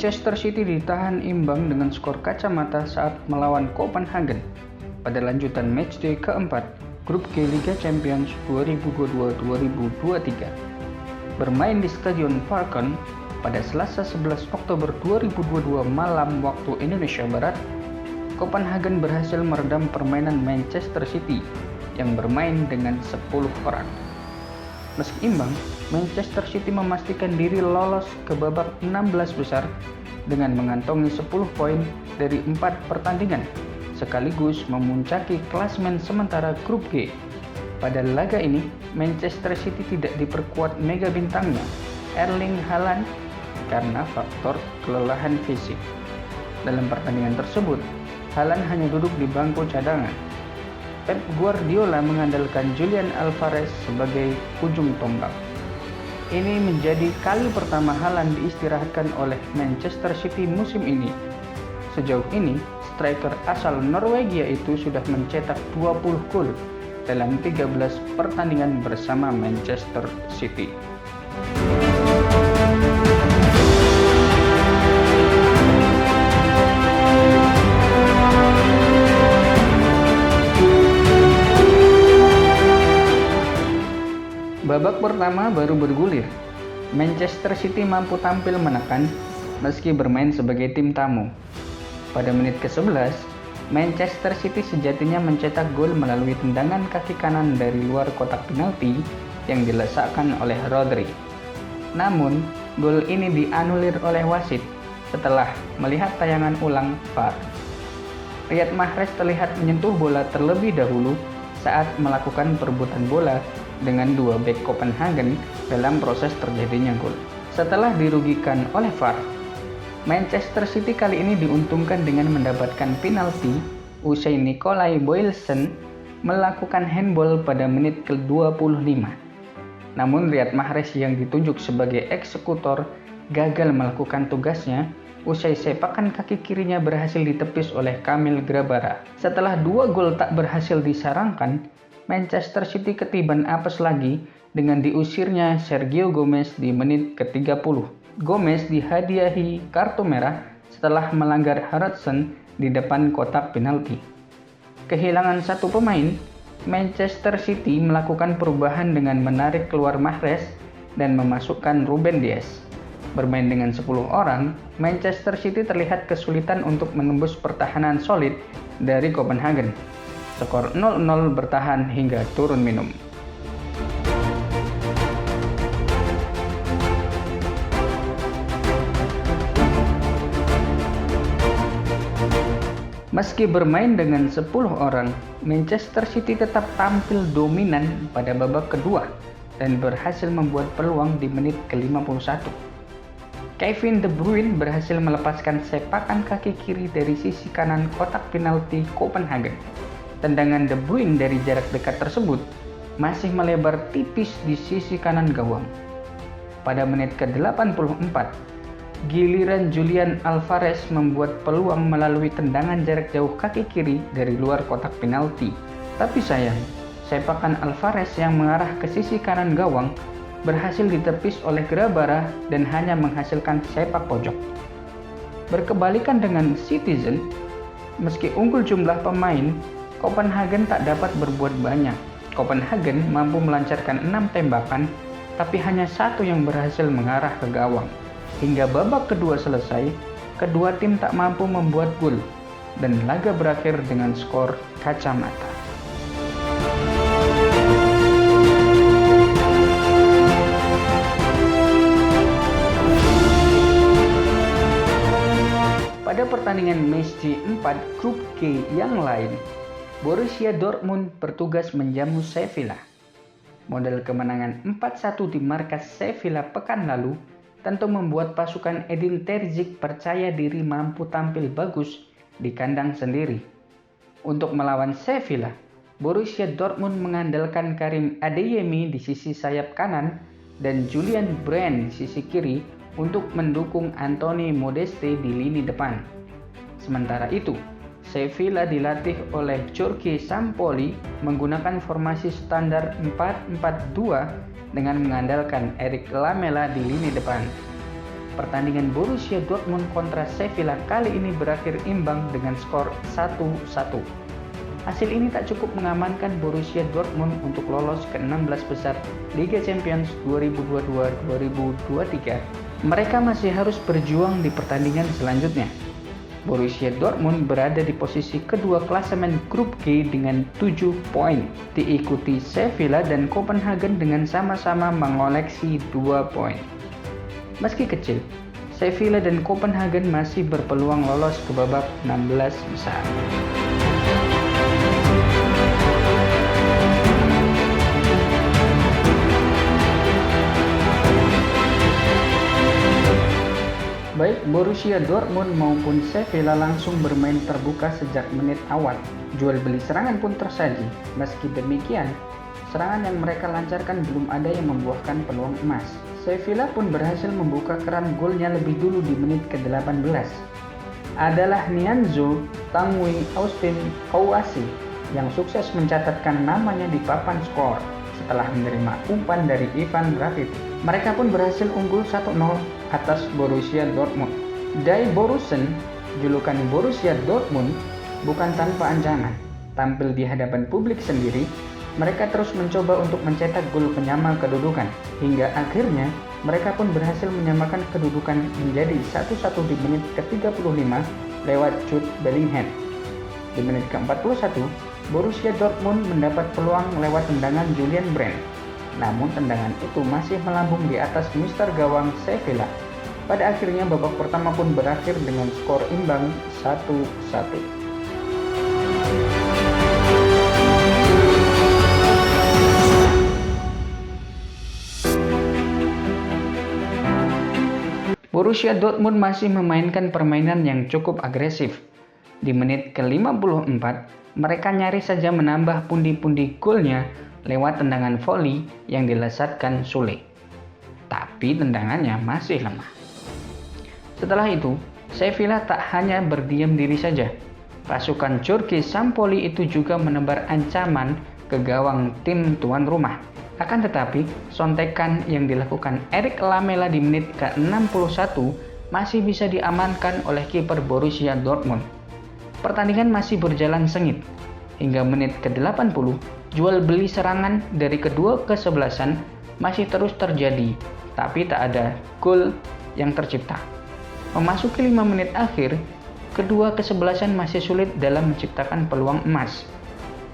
Manchester City ditahan imbang dengan skor kacamata saat melawan Copenhagen pada lanjutan matchday keempat Grup G Liga Champions 2022-2023. Bermain di Stadion Parken pada Selasa 11 Oktober 2022 malam waktu Indonesia Barat, Copenhagen berhasil meredam permainan Manchester City yang bermain dengan 10 orang. Meski imbang, Manchester City memastikan diri lolos ke babak 16 besar dengan mengantongi 10 poin dari 4 pertandingan, sekaligus memuncaki klasemen sementara Grup G. Pada laga ini, Manchester City tidak diperkuat mega bintangnya, Erling Haaland, karena faktor kelelahan fisik. Dalam pertandingan tersebut, Haaland hanya duduk di bangku cadangan. Pep Guardiola mengandalkan Julian Alvarez sebagai ujung tombak. Ini menjadi kali pertama Haaland diistirahatkan oleh Manchester City musim ini. Sejauh ini, striker asal Norwegia itu sudah mencetak 20 gol dalam 13 pertandingan bersama Manchester City. Babak pertama baru bergulir. Manchester City mampu tampil menekan meski bermain sebagai tim tamu. Pada menit ke-11, Manchester City sejatinya mencetak gol melalui tendangan kaki kanan dari luar kotak penalti yang dilesakkan oleh Rodri. Namun, gol ini dianulir oleh wasit setelah melihat tayangan ulang VAR. Riyad Mahrez terlihat menyentuh bola terlebih dahulu saat melakukan perebutan bola dengan dua bek Copenhagen dalam proses terjadinya gol. Setelah dirugikan oleh VAR, Manchester City kali ini diuntungkan dengan mendapatkan penalti usai Nicolai Boylessen melakukan handball pada menit ke-25. Namun Riyad Mahrez yang ditunjuk sebagai eksekutor gagal melakukan tugasnya usai sepakan kaki kirinya berhasil ditepis oleh Kamil Grabara. Setelah 2 gol tak berhasil disarangkan, Manchester City ketiban apes lagi dengan diusirnya Sergio Gomez di menit ke-30. Gomez dihadiahi kartu merah setelah melanggar Hudson di depan kotak penalti. Kehilangan satu pemain, Manchester City melakukan perubahan dengan menarik keluar Mahrez dan memasukkan Ruben Dias. Bermain dengan 10 orang, Manchester City terlihat kesulitan untuk menembus pertahanan solid dari Copenhagen. Skor 0-0 bertahan hingga turun minum. Meski bermain dengan 10 orang, Manchester City tetap tampil dominan pada babak kedua dan berhasil membuat peluang di menit ke-51. Kevin De Bruyne berhasil melepaskan sepakan kaki kiri dari sisi kanan kotak penalti Copenhagen. Tendangan De Bruyne dari jarak dekat tersebut masih melebar tipis di sisi kanan gawang. Pada menit ke-84, giliran Julian Alvarez membuat peluang melalui tendangan jarak jauh kaki kiri dari luar kotak penalti. Tapi sayang, sepakan Alvarez yang mengarah ke sisi kanan gawang berhasil ditepis oleh Grabara dan hanya menghasilkan sepak pojok. Berkebalikan dengan Citizen, meski unggul jumlah pemain, Copenhagen tak dapat berbuat banyak. Copenhagen mampu melancarkan 6 tembakan, tapi hanya 1 yang berhasil mengarah ke gawang. Hingga babak kedua selesai, kedua tim tak mampu membuat gol, dan laga berakhir dengan skor kacamata. Pada pertandingan matchday 4 Grup G yang lain, Borussia Dortmund bertugas menjamu Sevilla. Modal kemenangan 4-1 di markas Sevilla pekan lalu tentu membuat pasukan Edin Terzic percaya diri mampu tampil bagus di kandang sendiri. Untuk melawan Sevilla, Borussia Dortmund mengandalkan Karim Adeyemi di sisi sayap kanan dan Julian Brandt di sisi kiri untuk mendukung Anthony Modeste di lini depan. Sementara itu, Sevilla dilatih oleh Jorge Sampaoli menggunakan formasi standar 4-4-2 dengan mengandalkan Eric Lamela di lini depan. pertandingan Borussia Dortmund kontra Sevilla kali ini berakhir imbang dengan skor 1-1. Hasil ini tak cukup mengamankan Borussia Dortmund untuk lolos ke 16 besar Liga Champions 2022-2023. Mereka masih harus berjuang di pertandingan selanjutnya. Borussia Dortmund berada di posisi kedua klasemen grup G dengan 7 poin, diikuti Sevilla dan Copenhagen dengan sama-sama mengoleksi 2 poin. Meski kecil, Sevilla dan Copenhagen masih berpeluang lolos ke babak 16 besar. Baik Borussia Dortmund maupun Sevilla langsung bermain terbuka sejak menit awal. Jual beli serangan pun tersaji. Meski demikian, serangan yang mereka lancarkan belum ada yang membuahkan peluang emas. Sevilla pun berhasil membuka keran golnya lebih dulu di menit ke-18. Adalah Nianzou Tanguy Austin Kouassi yang sukses mencatatkan namanya di papan skor setelah menerima umpan dari Ivan Rakitic. Mereka pun berhasil unggul 1-0 atas Borussia Dortmund. Die Borussen, julukan Borussia Dortmund, bukan tanpa ancaman. Tampil di hadapan publik sendiri, mereka terus mencoba untuk mencetak gol penyama kedudukan. Hingga akhirnya, mereka pun berhasil menyamakan kedudukan menjadi 1-1 di menit ke-35 lewat Jude Bellingham. Di menit ke-41, Borussia Dortmund mendapat peluang lewat tendangan Julian Brandt. Namun tendangan itu masih melambung di atas mister gawang Sevilla. Pada akhirnya babak pertama pun berakhir dengan skor imbang 1-1. Borussia Dortmund masih memainkan permainan yang cukup agresif. Di menit ke-54, mereka nyaris saja menambah pundi-pundi golnya lewat tendangan voli yang dilesatkan Sule. Tapi tendangannya masih lemah. Setelah itu, Sevilla tak hanya berdiam diri saja. Pasukan Jorge Sampaoli itu juga menebar ancaman ke gawang tim tuan rumah. Akan tetapi, sontekan yang dilakukan Eric Lamela di menit ke-61 masih bisa diamankan oleh kiper Borussia Dortmund. Pertandingan masih berjalan sengit. Hingga menit ke-80, jual beli serangan dari kedua kesebelasan masih terus terjadi, tapi tak ada gol yang tercipta. Memasuki 5 menit akhir, kedua kesebelasan masih sulit dalam menciptakan peluang emas.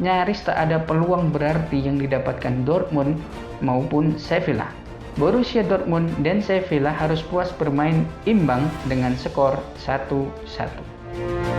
Nyaris tak ada peluang berarti yang didapatkan Dortmund maupun Sevilla. Borussia Dortmund dan Sevilla harus puas bermain imbang dengan skor 1-1.